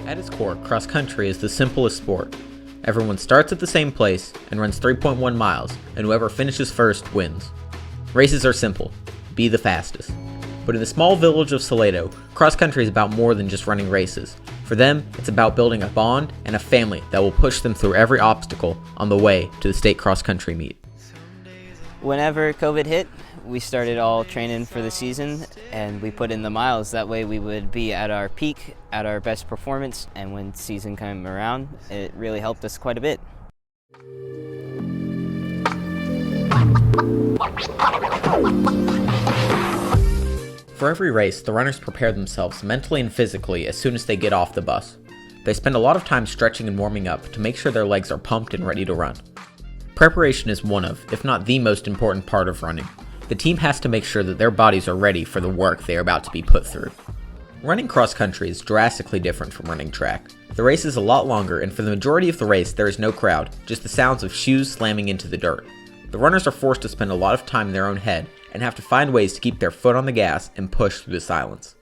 At its core, cross country is the simplest sport. Everyone starts at the same place and runs 3.1 miles, and whoever finishes first wins. Races are simple. Be the fastest. But in the small village of Salado, cross country is about more than just running races. For them, it's about building a bond and a family that will push them through every obstacle on the way to the state cross country meet. Whenever COVID hit, we started all training for the season, and we put in the miles. That way we would be at our peak, at our best performance, and when season came around, it really helped us quite a bit. For every race, the runners prepare themselves mentally and physically as soon as they get off the bus. They spend a lot of time stretching and warming up to make sure their legs are pumped and ready to run. Preparation is one of, if not the most important part of running. The team has to make sure that their bodies are ready for the work they are about to be put through. Running cross country is drastically different from running track. The race is a lot longer, and for the majority of the race there is no crowd, just the sounds of shoes slamming into the dirt. The runners are forced to spend a lot of time in their own head and have to find ways to keep their foot on the gas and push through the silence.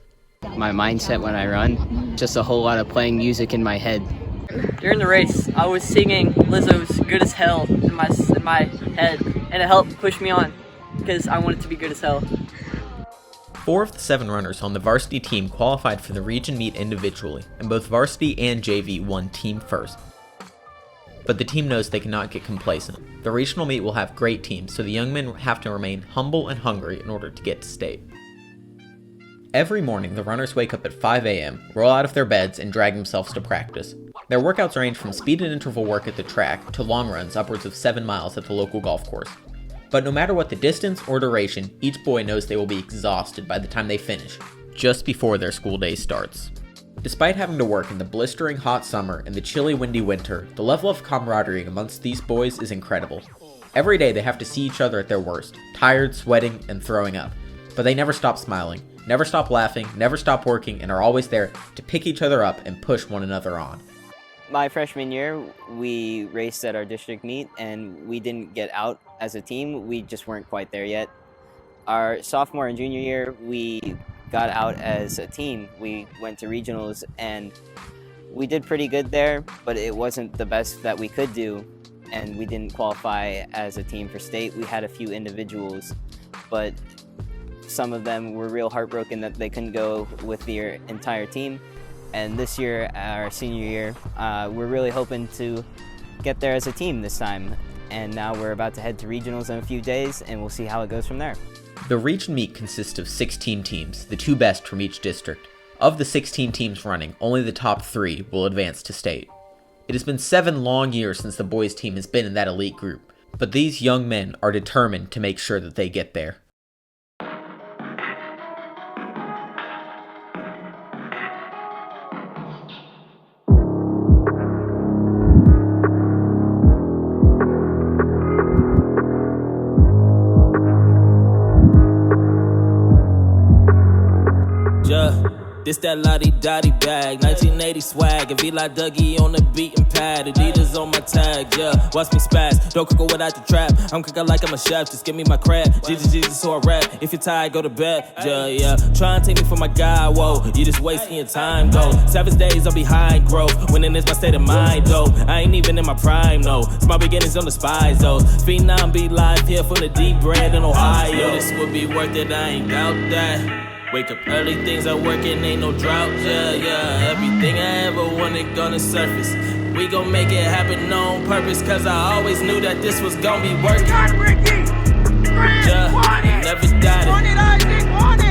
My mindset when I run, just a whole lot of playing music in my head. During the race, I was singing Lizzo's Good as Hell in my head, and it helped push me on because I wanted to be good as hell. 4 of the 7 runners on the varsity team qualified for the region meet individually, and both varsity and JV won team first. But the team knows they cannot get complacent. The regional meet will have great teams, so the young men have to remain humble and hungry in order to get to state. Every morning, the runners wake up at 5 a.m., roll out of their beds, and drag themselves to practice. Their workouts range from speed and interval work at the track to long runs upwards of 7 miles at the local golf course. But no matter what the distance or duration, each boy knows they will be exhausted by the time they finish, just before their school day starts. Despite having to work in the blistering hot summer and the chilly windy winter, the level of camaraderie amongst these boys is incredible. Every day they have to see each other at their worst, tired, sweating, and throwing up. But they never stop smiling, never stop laughing, never stop working, and are always there to pick each other up and push one another on. My freshman year, we raced at our district meet, and we didn't get out as a team. We just weren't quite there yet. Our sophomore and junior year, we got out as a team. We went to regionals, and we did pretty good there, but it wasn't the best that we could do, and we didn't qualify as a team for state. We had a few individuals, but some of them were real heartbroken that they couldn't go with their entire team. And this year, our senior year, we're really hoping to get there as a team this time. And now we're about to head to regionals in a few days, and we'll see how it goes from there. The region meet consists of 16 teams, the 2 best from each district. Of the 16 teams running, only the top 3 will advance to state. It has been 7 long years since the boys team has been in that elite group, but these young men are determined to make sure that they get there. This that lottie-dottie bag, 1980 swag, and be like Dougie on the beaten pad, Adidas on my tag, yeah, watch me spaz, don't cook without the trap, I'm cooking like I'm a chef, just give me my crab, Jesus, so I rap, if you're tired, go to bed, yeah, try and take me for my guy, whoa, you just wasting your time, though, 7 days I'm behind growth, winning is my state of mind, though, I ain't even in my prime, no, it's my beginnings on the spies, though, Phenom be live here from the deep brand in Ohio, this would be worth it, I ain't doubt that. Wake up early, things are working, ain't no drought, yeah. Everything I ever wanted gonna surface. We gon' make it happen on purpose, cause I always knew that this was gonna be working. Yeah, never doubted.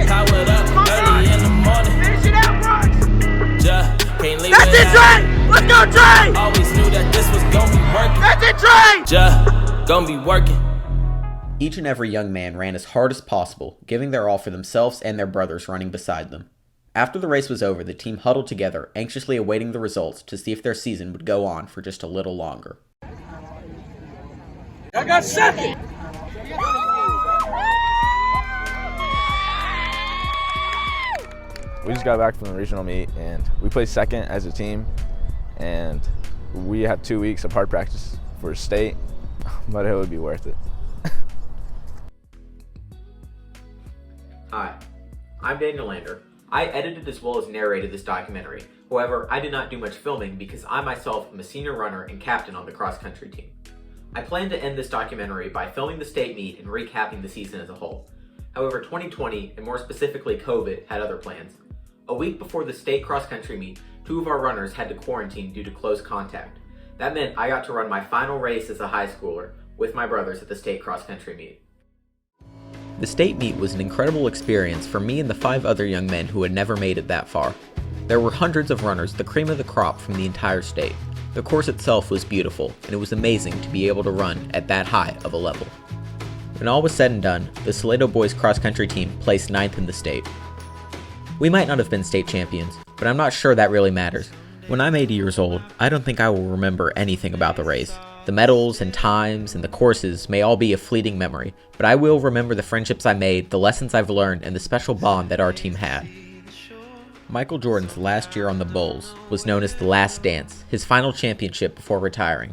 Powered up early in the morning. Yeah, can't leave it out. That's it, Dre! Let's go, Dre! Always knew that this was gonna be working. That's it, Dre! Yeah, gonna be working. Each and every young man ran as hard as possible, giving their all for themselves and their brothers running beside them. After the race was over, the team huddled together, anxiously awaiting the results to see if their season would go on for just a little longer. I got second! We just got back from the regional meet, and we placed second as a team, and we had 2 weeks of hard practice for state, but it would be worth it. Hi, I'm Daniel Lander. I edited as well as narrated this documentary. However, I did not do much filming because I myself am a senior runner and captain on the cross country team. I plan to end this documentary by filming the state meet and recapping the season as a whole. However, 2020, and more specifically COVID, had other plans. A week before the state cross country meet, 2 of our runners had to quarantine due to close contact. That meant I got to run my final race as a high schooler with my brothers at the state cross country meet. The state meet was an incredible experience for me and the 5 other young men who had never made it that far. There were hundreds of runners, the cream of the crop from the entire state. The course itself was beautiful, and it was amazing to be able to run at that high of a level. When all was said and done, the Salado Boys Cross Country team placed 9th in the state. We might not have been state champions, but I'm not sure that really matters. When I'm 80 years old, I don't think I will remember anything about the race. The medals and times and the courses may all be a fleeting memory, but I will remember the friendships I made, the lessons I've learned, and the special bond that our team had. Michael Jordan's last year on the Bulls was known as the last dance, his final championship before retiring.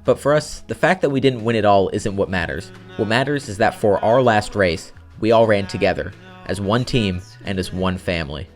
But for us, the fact that we didn't win it all isn't what matters. What matters is that for our last race, we all ran together, as one team and as one family.